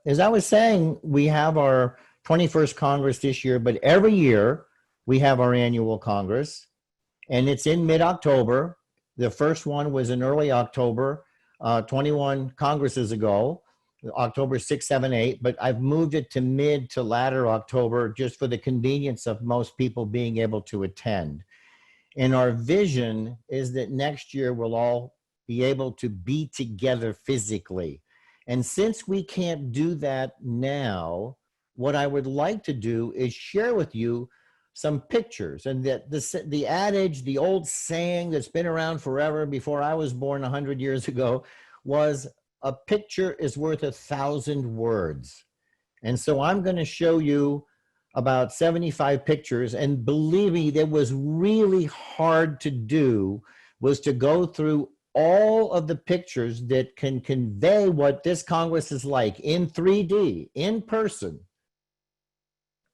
as I was saying, we have our 21st Congress this year, but every year we have our annual Congress, and it's in mid-October. The first one was in early October, 21 Congresses ago, October 6, 7, 8, but I've moved it to mid to latter October just for the convenience of most people being able to attend. And our vision is that next year we'll all be able to be together physically. And since we can't do that now, what I would like to do is share with you some pictures. And that the adage, the old saying that's been around forever before I was born 100 years ago was, a picture is worth 1,000 words. And so I'm going to show you about 75 pictures. And believe me, that was really hard to do, was to go through all of the pictures that can convey what this Congress is like in 3D, in person.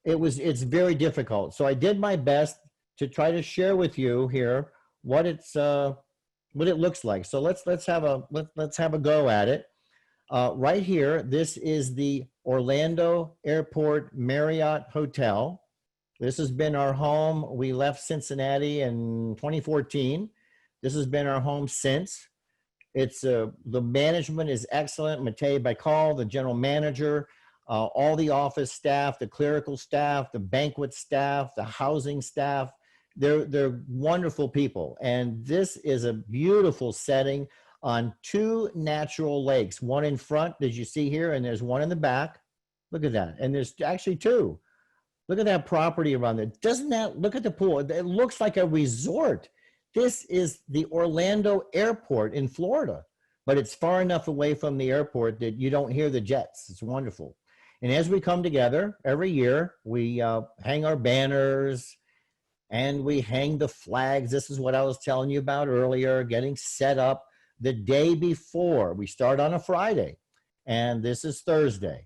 It's very difficult. So I did my best to try to share with you here what it looks like. So let's have a go at it. Right here, this is the Orlando Airport Marriott Hotel. This has been our home. We left Cincinnati in 2014. This has been our home since. It's the management is excellent. Matei Baikal, the general manager, all the office staff, the clerical staff, the banquet staff, the housing staff. They're wonderful people. And this is a beautiful setting on two natural lakes, one in front, as you see here, and there's one in the back. Look at that. And there's actually two. Look at that property around there. Doesn't that, look at the pool. It looks like a resort. This is the Orlando Airport in Florida, but it's far enough away from the airport that you don't hear the jets. It's wonderful. And as we come together every year, we hang our banners and we hang the flags. This is what I was telling you about earlier, getting set up the day before. We start on a Friday, and this is Thursday.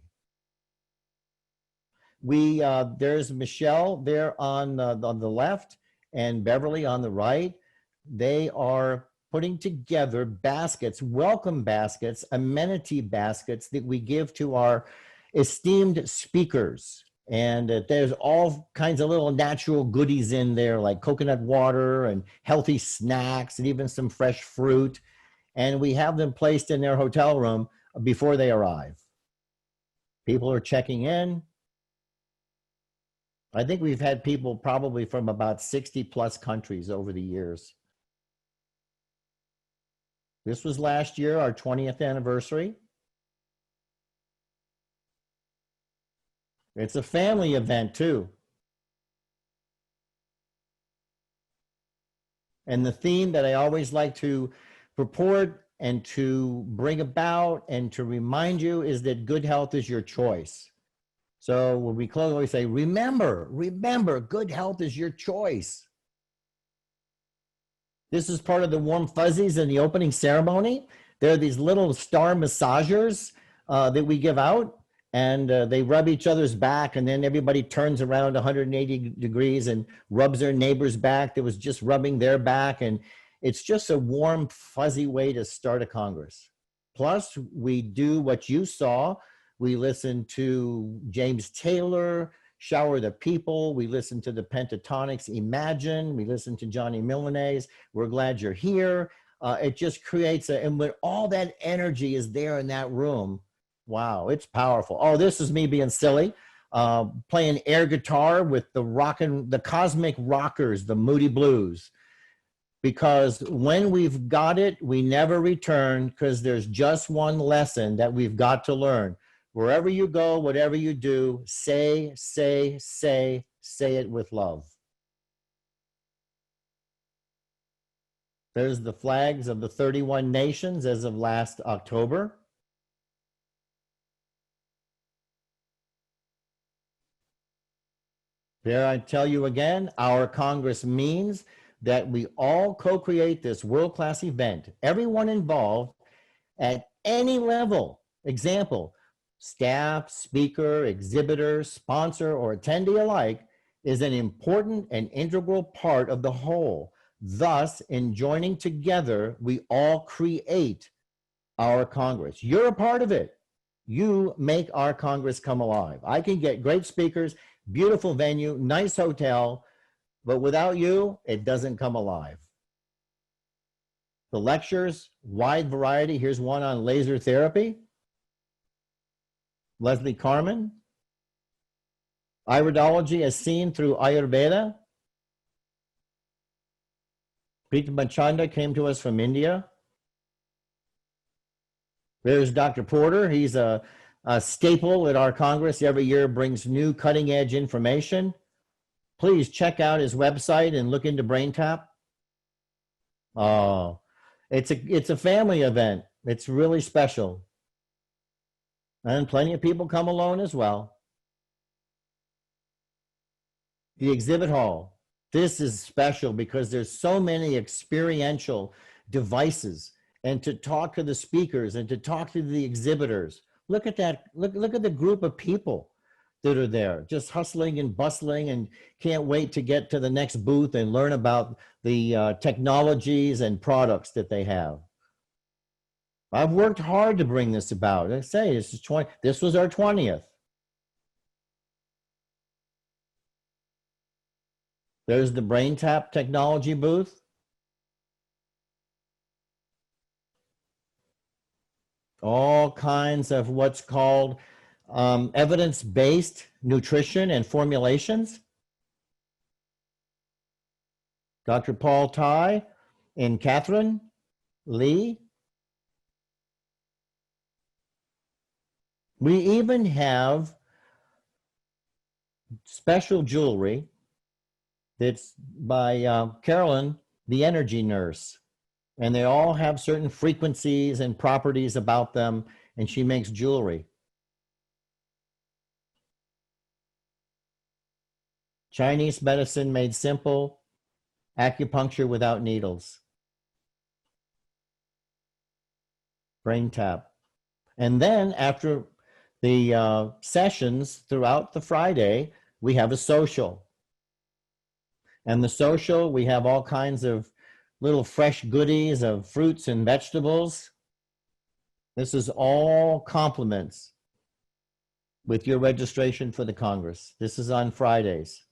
There's Michelle there on the left and Beverly on the right. They are putting together baskets, welcome baskets, amenity baskets that we give to our esteemed speakers. And there's all kinds of little natural goodies in there, like coconut water and healthy snacks and even some fresh fruit. And we have them placed in their hotel room before they arrive. People are checking in. I think we've had people probably from about 60 plus countries over the years. This was last year, our 20th anniversary. It's a family event too. And the theme that I always like to purport and to bring about and to remind you is that good health is your choice. So when we close, we say, remember, good health is your choice. This is part of the warm fuzzies in the opening ceremony. There are these little star massagers that we give out, and they rub each other's back, and then everybody turns around 180 degrees and rubs their neighbor's back that was just rubbing their back. And it's just a warm, fuzzy way to start a Congress. Plus, we do what you saw. We listen to James Taylor, Shower the People. We listen to the Pentatonics, Imagine. We listen to Johnny Milanese, We're Glad You're Here. It just creates and when all that energy is there in that room, wow, it's powerful. Oh, this is me being silly, playing air guitar with the Cosmic Rockers, the Moody Blues. Because when we've got it, we never return, because there's just one lesson that we've got to learn. Wherever you go, whatever you do, say it with love. There's the flags of the 31 nations as of last October. There I tell you again, our Congress means that we all co-create this world-class event. Everyone involved at any level, example, staff, speaker, exhibitor, sponsor, or attendee alike, is an important and integral part of the whole. Thus, in joining together, we all create our Congress. You're a part of it. You make our Congress come alive. I can get great speakers, beautiful venue, nice hotel, but without you, it doesn't come alive. The lectures, wide variety. Here's one on laser therapy. Leslie Carmen. Iridology as seen through Ayurveda. Preeti Machanda came to us from India. There's Dr. Porter. He's a staple at our Congress. Every year brings new cutting edge information. Please check out his website and look into BrainTap. Oh, it's a family event. It's really special. And plenty of people come alone as well. The exhibit hall. This is special because there's so many experiential devices, and to talk to the speakers and to talk to the exhibitors. Look at that. Look at the group of people that are there, just hustling and bustling and can't wait to get to the next booth and learn about the technologies and products that they have. I've worked hard to bring this about. I say this was our 20th. There's the BrainTap technology booth. All kinds of what's called evidence-based nutrition and formulations. Dr. Paul Tai and Catherine Lee. We even have special jewelry that's by Carolyn, the energy nurse. And they all have certain frequencies and properties about them, and she makes jewelry. Chinese medicine made simple, acupuncture without needles. BrainTap. And then after the sessions throughout the Friday, we have a social. And the social, we have all kinds of little fresh goodies of fruits and vegetables. This is all compliments with your registration for the Congress. This is on Fridays.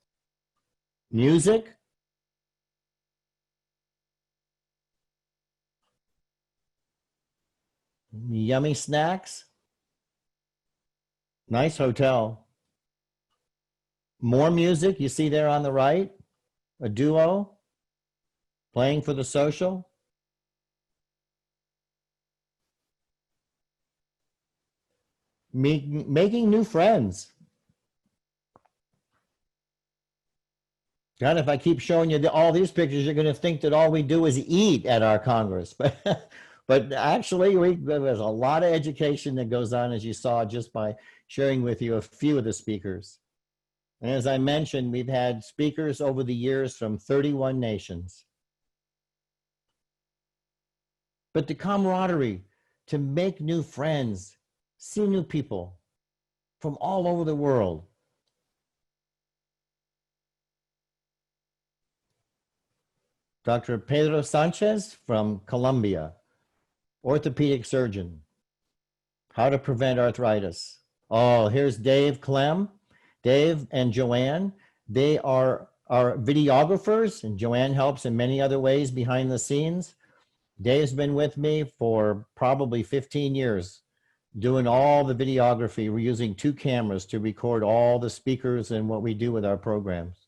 Music. Yummy snacks. Nice hotel. More music, you see there on the right, a duo playing for the social. Making new friends. God, if I keep showing you all these pictures, you're going to think that all we do is eat at our Congress. But actually, there's a lot of education that goes on, as you saw, just by sharing with you a few of the speakers. And as I mentioned, we've had speakers over the years from 31 nations. But the camaraderie, to make new friends, see new people from all over the world. Dr. Pedro Sanchez from Colombia, orthopedic surgeon. How to prevent arthritis. Oh, here's Dave Clem. Dave and Joanne, they are our videographers, and Joanne helps in many other ways behind the scenes. Dave's been with me for probably 15 years, doing all the videography. We're using 2 cameras to record all the speakers and what we do with our programs.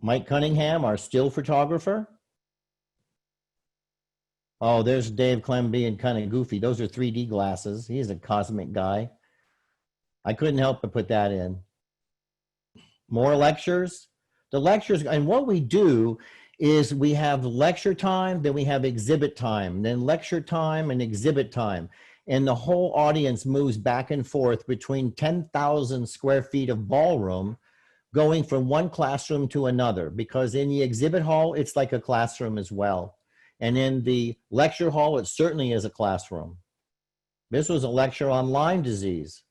Mike Cunningham, our still photographer. Oh, there's Dave Clem being kind of goofy. Those are 3D glasses. He's a cosmic guy. I couldn't help but put that in. More lectures. The lectures, and what we do is we have lecture time, then we have exhibit time, then lecture time and exhibit time. And the whole audience moves back and forth between 10,000 square feet of ballroom, going from one classroom to another, because in the exhibit hall, it's like a classroom as well. And in the lecture hall, it certainly is a classroom. This was a lecture on Lyme disease.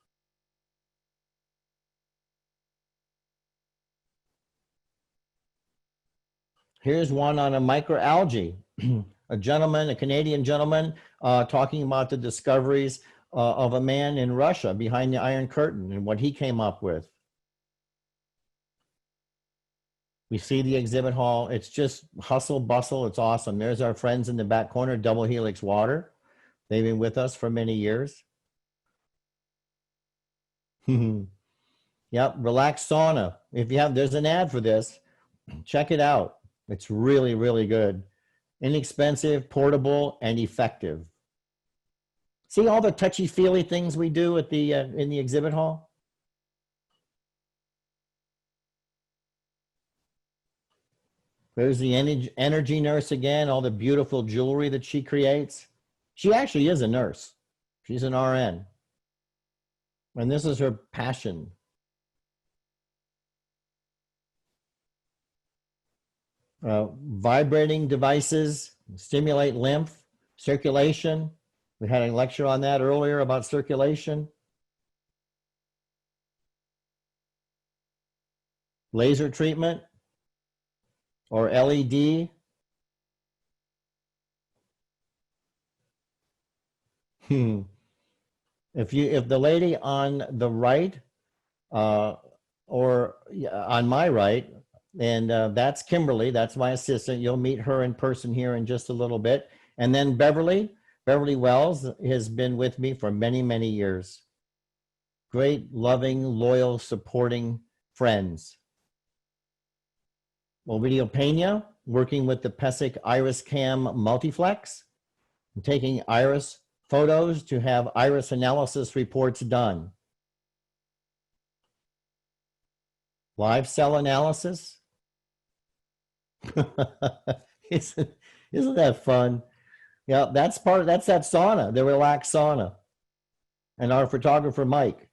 Here's one on a microalgae. A Canadian gentleman, talking about the discoveries of a man in Russia behind the Iron Curtain and what he came up with. We see the exhibit hall. It's just hustle bustle. It's awesome. There's our friends in the back corner, Double Helix Water. They've been with us for many years. Yep, relax sauna. If you have, there's an ad for this. Check it out. It's really, really good. Inexpensive, portable, and effective. See all the touchy-feely things we do at the in the exhibit hall? There's the energy nurse again, all the beautiful jewelry that she creates. She actually is a nurse. She's an RN. And this is her passion. Vibrating devices stimulate lymph, circulation. We had a lecture on that earlier about circulation. Laser treatment or LED. If the lady on the right, or on my right, and that's Kimberly, that's my assistant. You'll meet her in person here in just a little bit. And then Beverly Wells has been with me for many, many years. Great, loving, loyal, supporting friends. Ovidio Pena, working with the Pesek Iris Cam Multiflex, taking iris photos to have iris analysis reports done. Live cell analysis. Isn't that fun? Yeah, that's that sauna, the relaxed sauna. And our photographer, Mike.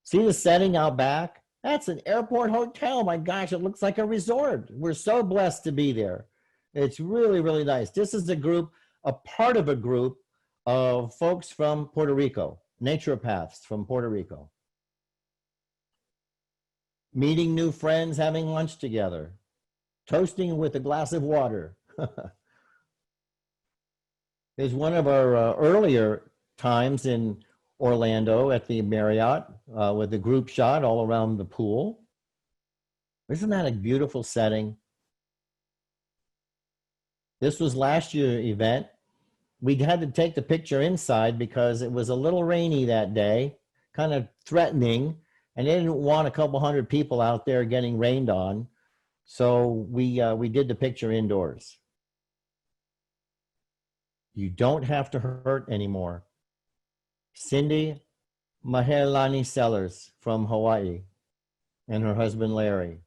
See the setting out back? That's an airport hotel. My gosh, it looks like a resort. We're so blessed to be there. It's really, really nice. This is a part of a group of folks from Puerto Rico, naturopaths from Puerto Rico. Meeting new friends, having lunch together, toasting with a glass of water. Is one of our earlier times in Orlando at the Marriott with the group shot all around the pool. Isn't that a beautiful setting? This was last year's event. We had to take the picture inside because it was a little rainy that day, kind of threatening, and they didn't want a couple hundred people out there getting rained on. So we did the picture indoors. You don't have to hurt anymore. Cindy Mahelani Sellers from Hawaii and her husband Larry.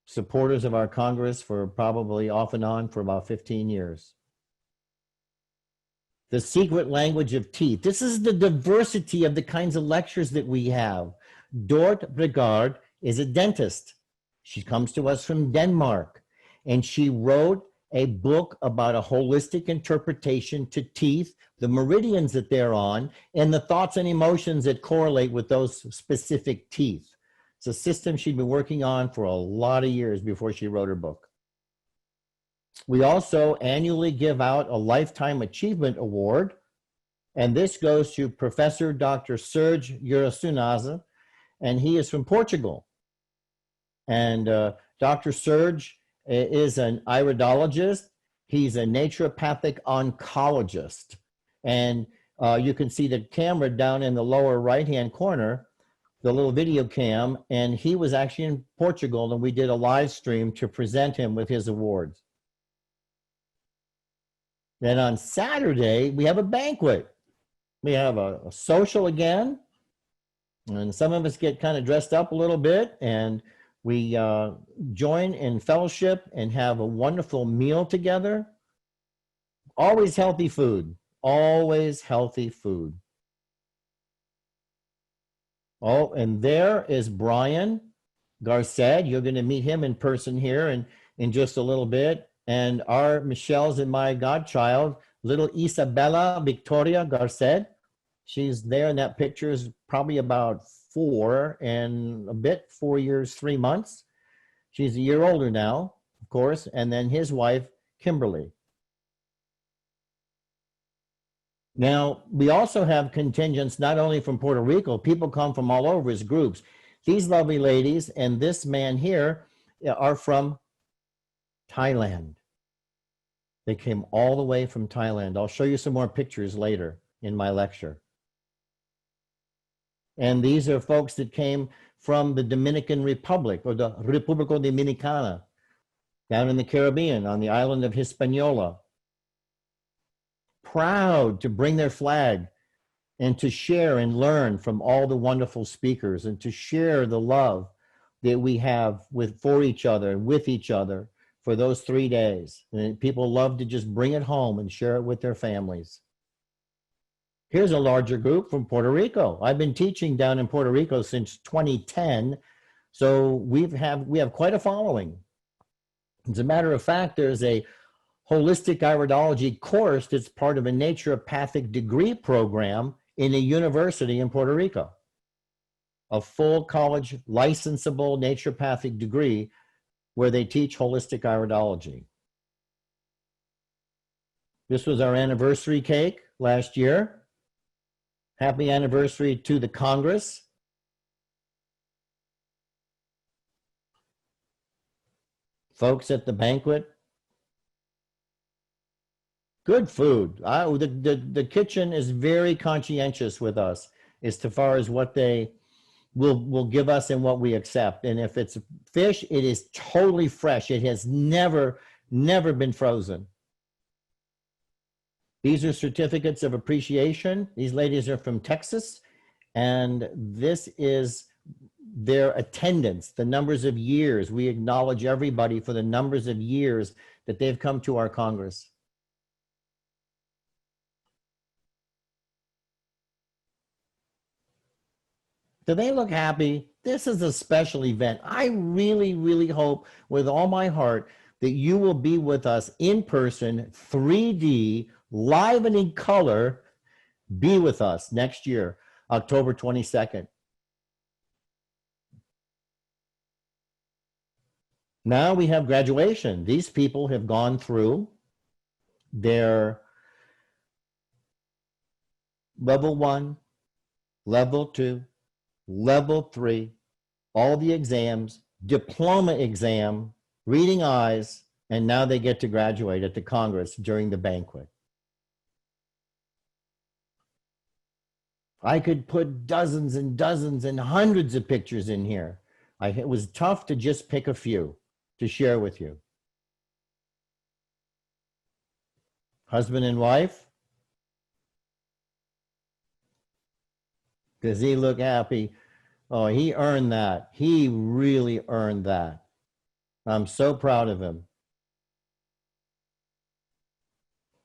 Supporters of our Congress for probably off and on for about 15 years. The secret language of teeth. This is the diversity of the kinds of lectures that we have. Dort Brigard is a dentist. She comes to us from Denmark, and she wrote a book about a holistic interpretation to teeth, the meridians that they're on, and the thoughts and emotions that correlate with those specific teeth. It's a system she'd been working on for a lot of years before she wrote her book. We also annually give out a Lifetime Achievement Award, and this goes to Professor Dr. Serge Urasunaza, and he is from Portugal. And Dr. Serge is an iridologist. He's a naturopathic oncologist. And you can see the camera down in the lower right-hand corner, the little video cam, and he was actually in Portugal, and we did a live stream to present him with his awards. Then on Saturday, we have a banquet. We have a social again, and some of us get kind of dressed up a little bit, and we join in fellowship and have a wonderful meal together. Always healthy food. Always healthy food. Oh, and there is Brian Garced. You're going to meet him in person here in just a little bit. And our Michelle's and my godchild, little Isabella Victoria Garced. She's there in that picture, is probably about 4 years, 3 months. She's a year older now, of course. And then his wife, Kimberly. Now, we also have contingents not only from Puerto Rico, people come from all over as groups. These lovely ladies and this man here are from Thailand. They came all the way from Thailand. I'll show you some more pictures later in my lecture. And these are folks that came from the Dominican Republic, or the República Dominicana, down in the Caribbean on the island of Hispaniola. Proud to bring their flag and to share and learn from all the wonderful speakers and to share the love that we have for each other and with each other for those 3 days. And people love to just bring it home and share it with their families. Here's a larger group from Puerto Rico. I've been teaching down in Puerto Rico since 2010, so we have quite a following. As a matter of fact, there's a Holistic Iridology course that's part of a naturopathic degree program in a university in Puerto Rico. A full college licensable naturopathic degree where they teach holistic iridology. This was our anniversary cake last year. Happy anniversary to the Congress. Folks at the banquet. Good food. The kitchen is very conscientious with us as far as what they will give us and what we accept. And if it's fish, it is totally fresh. It has never been frozen. These are certificates of appreciation. These ladies are from Texas, and this is their attendance, the numbers of years. We acknowledge everybody for the numbers of years that they've come to our Congress. Do they look happy? This is a special event. I really, really hope with all my heart that you will be with us in person, 3D, live and in color. Be with us next year, October 22nd. Now we have graduation. These people have gone through their level 1, level 2, level 3, all the exams, diploma exam, reading eyes, and now they get to graduate at the Congress during the banquet. I could put dozens and dozens and hundreds of pictures in here. It was tough to just pick a few to share with you. Husband and wife. Does he look happy? Oh, he earned that. He really earned that. I'm so proud of him.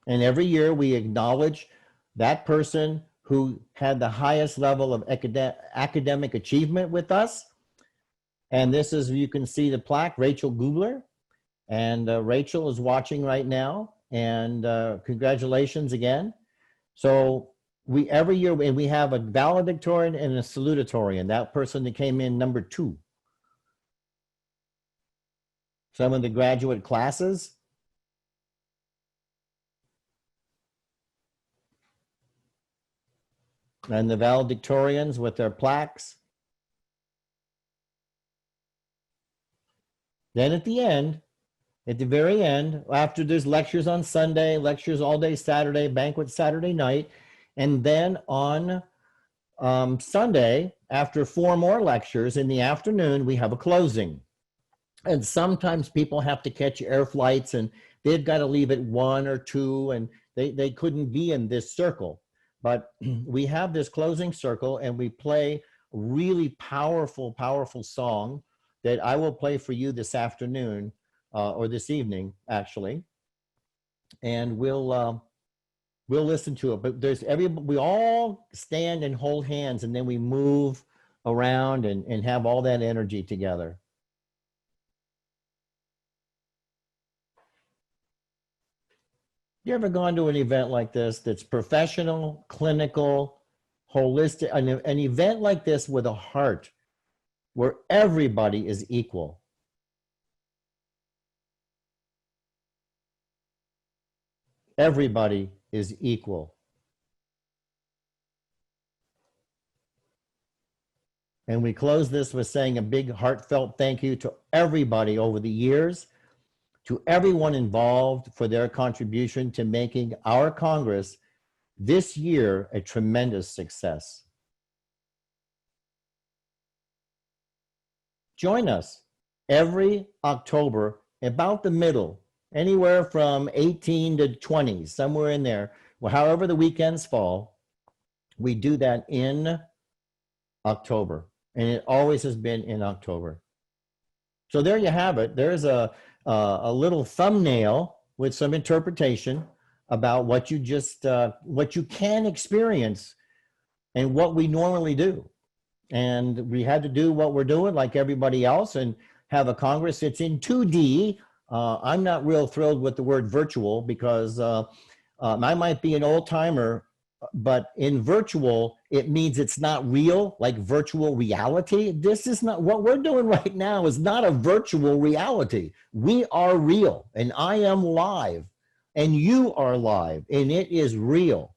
And every year we acknowledge that person who had the highest level of academic achievement with us. And this is, you can see the plaque, Rachel Gubler. And Rachel is watching right now. And congratulations again. So every year, and we have a valedictorian and a salutatorian, that person that came in number 2. Some of the graduate classes. And the valedictorians with their plaques. Then at the end, at the very end, after there's lectures on Sunday, lectures all day Saturday, banquet Saturday night, and then on Sunday, after 4 more lectures in the afternoon, we have a closing. And sometimes people have to catch air flights and they've got to leave at 1 or 2 and they couldn't be in this circle. But we have this closing circle and we play a really powerful, powerful song that I will play for you this afternoon or this evening, actually. And we'll listen to it. But we all stand and hold hands and then we move around and have all that energy together. You ever gone to an event like this that's professional, clinical, holistic, an event like this with a heart where everybody is equal? Everybody is equal. And we close this with saying a big heartfelt thank you to everybody over the years, to everyone involved for their contribution to making our Congress this year a tremendous success. Join us every October, about the middle, anywhere from 18 to 20, somewhere in there, however the weekends fall. We do that in October, and it always has been in October. So there you have it. There's a little thumbnail with some interpretation about what you just what you can experience and what we normally do. And we had to do what we're doing like everybody else and have a Congress that's in 2D. I'm not real thrilled with the word virtual because I might be an old timer, but in virtual, it means it's not real, like virtual reality. This is not what we're doing right now, is not a virtual reality. We are real, and I am live, and you are live, and it is real.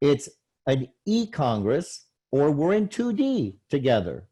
It's an e-Congress, or we're in 2D together.